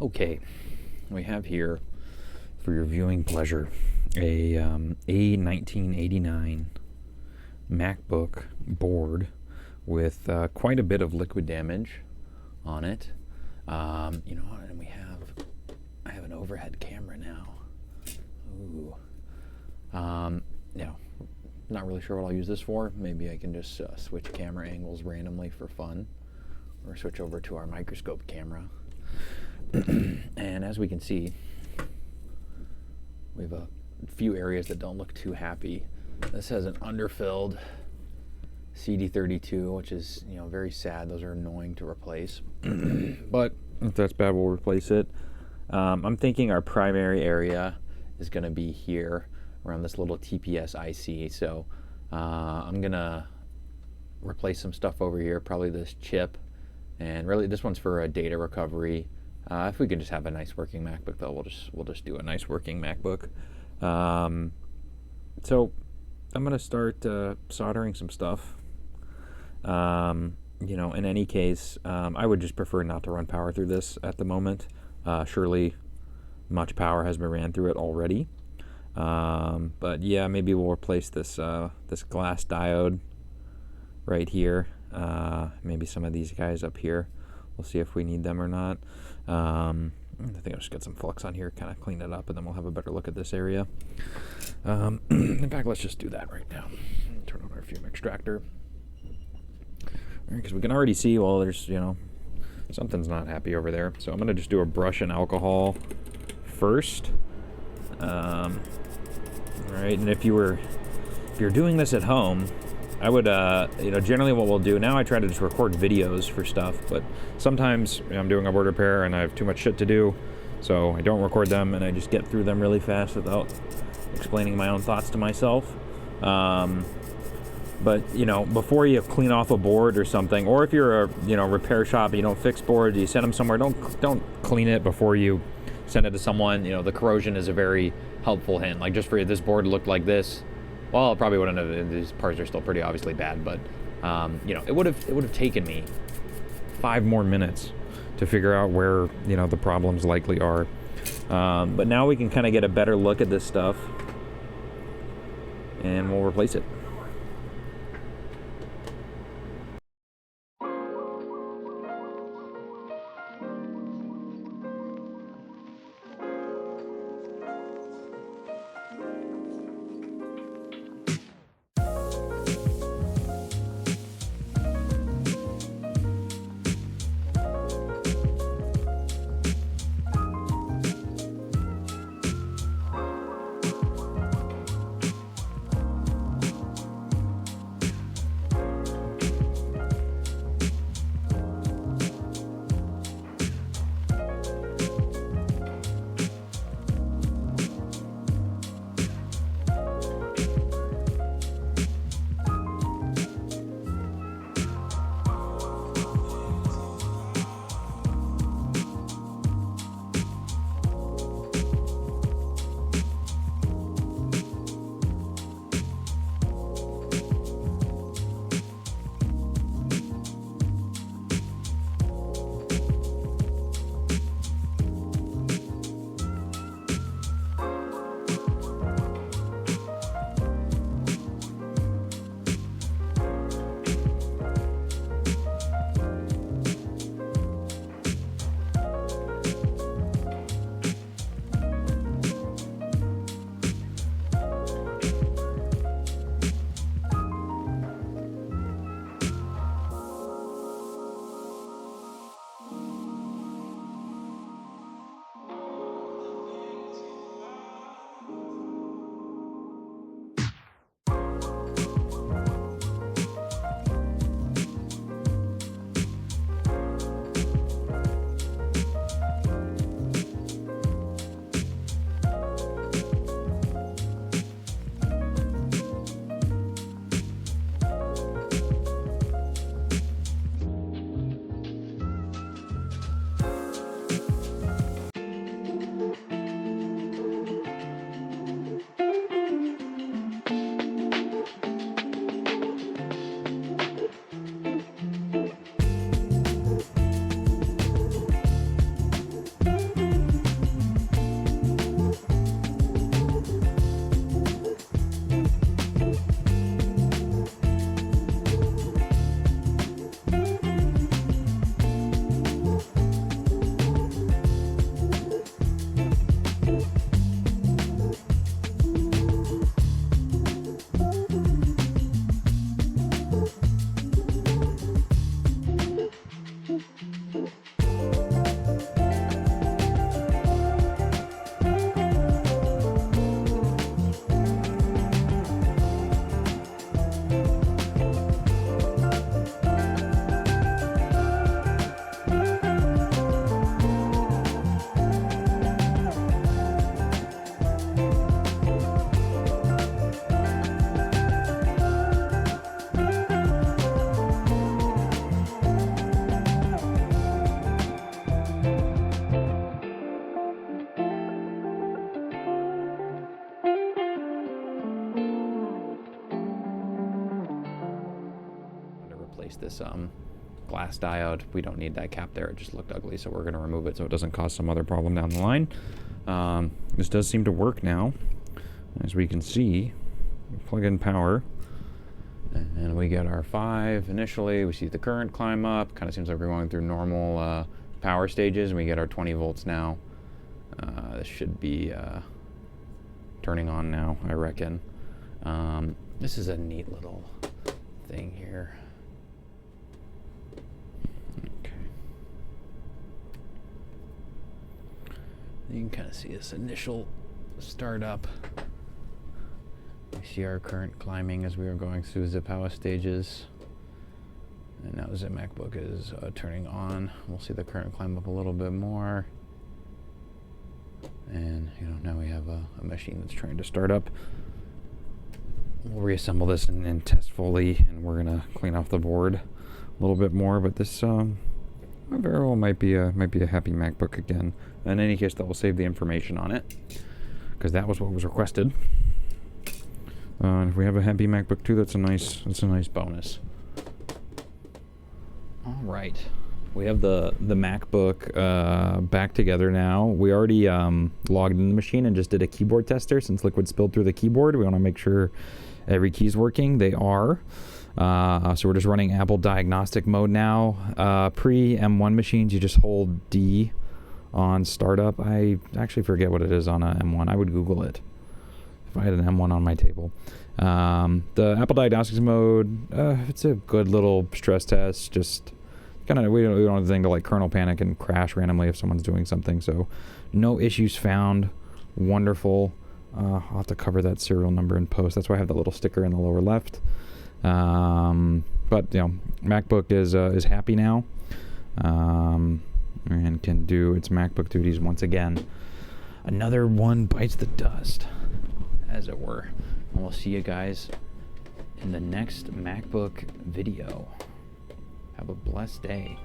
Okay, we have here, for your viewing pleasure, a A1989 MacBook board with quite a bit of liquid damage on it. And I have an overhead camera now. Ooh. Not really sure what I'll use this for. Maybe I can just switch camera angles randomly for fun, or switch over to our microscope camera. And as we can see, we have a few areas that don't look too happy. This has an underfilled CD32, which is very sad. Those are annoying to replace. But if that's bad, we'll replace it. I'm thinking our primary area is going to be here around this little TPS IC. So I'm going to replace some stuff over here, probably this chip. And really, this one's for data recovery. If we can just have a nice working MacBook, though, we'll just do a nice working MacBook. So I'm gonna start soldering some stuff. In any case, I would just prefer not to run power through this at the moment. Surely much power has been ran through it already. But yeah, maybe we'll replace this this glass diode right here. Maybe some of these guys up here. We'll see if we need them or not. I think I'll just get some flux on here, kind of clean it up, and then we'll have a better look at this area. In fact, let's just do that right now. Turn on our fume extractor. Because we can already see, well, there's, something's not happy over there. So I'm going to just do a brush and alcohol first. All right, and if you're doing this at home, I would, generally what we'll do, now I try to just record videos for stuff, but sometimes I'm doing a board repair and I have too much shit to do, so I don't record them and I just get through them really fast without explaining my own thoughts to myself. But, before you clean off a board or something, or if you're a, repair shop and you don't fix boards, you send them somewhere, don't clean it before you send it to someone. The corrosion is a very helpful hint. Like, just for this board looked like this. Well, it probably wouldn't have. These parts are still pretty obviously bad, but it would have taken me 5 more minutes to figure out where the problems likely are. But now we can kind of get a better look at this stuff, and we'll replace it. this glass diode. We don't need that cap there. It just looked ugly, so we're going to remove it so it doesn't cause some other problem down the line. This does seem to work now. As we can see, we plug in power, and we get our 5 initially. We see the current climb up. Kind of seems like we're going through normal power stages, and we get our 20 volts now. This should be turning on now, I reckon. This is a neat little thing here. Okay. You can kind of see this initial startup. We see our current climbing as we are going through the power stages. And now the MacBook is turning on. We'll see the current climb up a little bit more. And now we have a machine that's trying to start up. We'll reassemble this and test fully, and we're gonna clean off the board a little bit more. But this very well might be a happy MacBook again. In any case, that will save the information on it because that was what was requested. If we have a happy MacBook too, that's a nice bonus. All right, we have the MacBook back together now. We already logged in the machine and just did a keyboard tester since liquid spilled through the keyboard. We want to make sure every key's working. They are. So we're just running Apple diagnostic mode now. Pre M1 machines, you just hold D on startup. I actually forget what it is on a M1. I would Google it if I had an M1 on my table. The Apple diagnostics mode, it's a good little stress test. Just kind of, we don't have anything to like kernel panic and crash randomly if someone's doing something. So no issues found. Wonderful. I'll have to cover that serial number in post. That's why I have the little sticker in the lower left. But MacBook is happy now, and can do its MacBook duties once again. Another one bites the dust, as it were. And we'll see you guys in the next MacBook video. Have a blessed day.